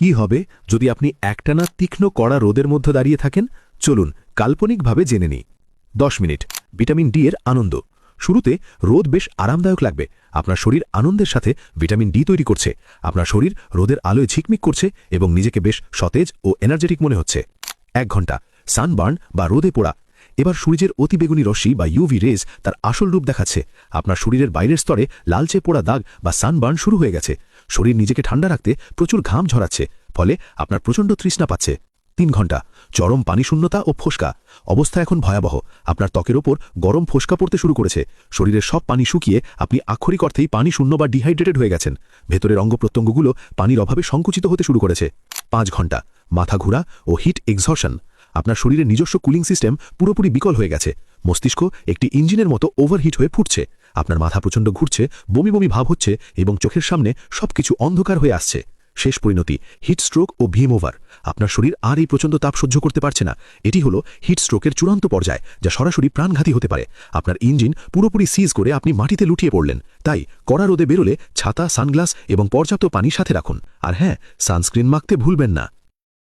কি হবে যদি আপনি একটানা তীক্ষ্ণ কড়া রোদের মধ্যে দাঁড়িয়ে থাকেন? চলুন কাল্পনিকভাবে জেনে নিই। 10 মিনিট ভিটামিন ডি এর আনন্দ। শুরুতে রোদ বেশ আরামদায়ক লাগবে। আপনার শরীর আনন্দের সাথে ভিটামিন ডি তৈরি করছে। আপনার শরীর রোদের আলোয় ঝিকমিক করছে এবং নিজেকে বেশ সতেজ ও এনার্জেটিক মনে হচ্ছে। 1 ঘন্টা সানবার্ন বা রোদে পোড়া। এবার সূর্যের অতিবেগুনি রশ্মি বা ইউভি রেজ তার আসল রূপ দেখাচ্ছে। আপনার শরীরের বাইরের স্তরে লালচে পোড়া দাগ বা সানবার্ন শুরু হয়ে গেছে। শরীর নিজেকে ঠান্ডা রাখতে প্রচুর ঘাম ঝরাচ্ছে, ফলে আপনার প্রচণ্ড তৃষ্ণা পাচ্ছে। 3 ঘন্টা চরম পানিশূন্যতা ও ফোস্কা। অবস্থা এখন ভয়াবহ। আপনার ত্বকের ওপর গরম ফোস্কা পড়তে শুরু করেছে। শরীরের সব পানি শুকিয়ে আপনি আক্ষরিক অর্থেই পানি শূন্য বা ডিহাইড্রেটেড হয়ে গেছেন। ভেতরের অঙ্গপ্রত্যঙ্গগুলো পানির অভাবে সংকুচিত হতে শুরু করেছে। 5 ঘন্টা মাথা ঘোরা ও হিট এক্সহশন। আপনার শরীরের নিজস্ব কুলিং সিস্টেম পুরোপুরি বিকল হয়ে গেছে। মস্তিষ্ক একটি ইঞ্জিনের মতো ওভারহিট হয়ে ফুটছে। আপনার মাথা প্রচণ্ড ঘুরছে, বমি বমি ভাব হচ্ছে এবং চোখের সামনে সবকিছু অন্ধকার হয়ে আসছে। শেষ পরিণতি হিট স্ট্রোক ও ভিম ওভার। আপনার শরীর আর এই প্রচণ্ড তাপ সহ্য করতে পারছে না। এটি হলো হিট স্ট্রোকের চূড়ান্ত পর্যায়, যা সরাসরি প্রাণঘাতী হতে পারে। আপনার ইঞ্জিন পুরোপুরি সিজ করে আপনি মাটিতে লুটিয়ে পড়লেন। তাই কড়া রোদে বেরোলে ছাতা, সানগ্লাস এবং পর্যাপ্ত পানি সাথে রাখুন। আর হ্যাঁ, সানস্ক্রিন মাখতে ভুলবেন না।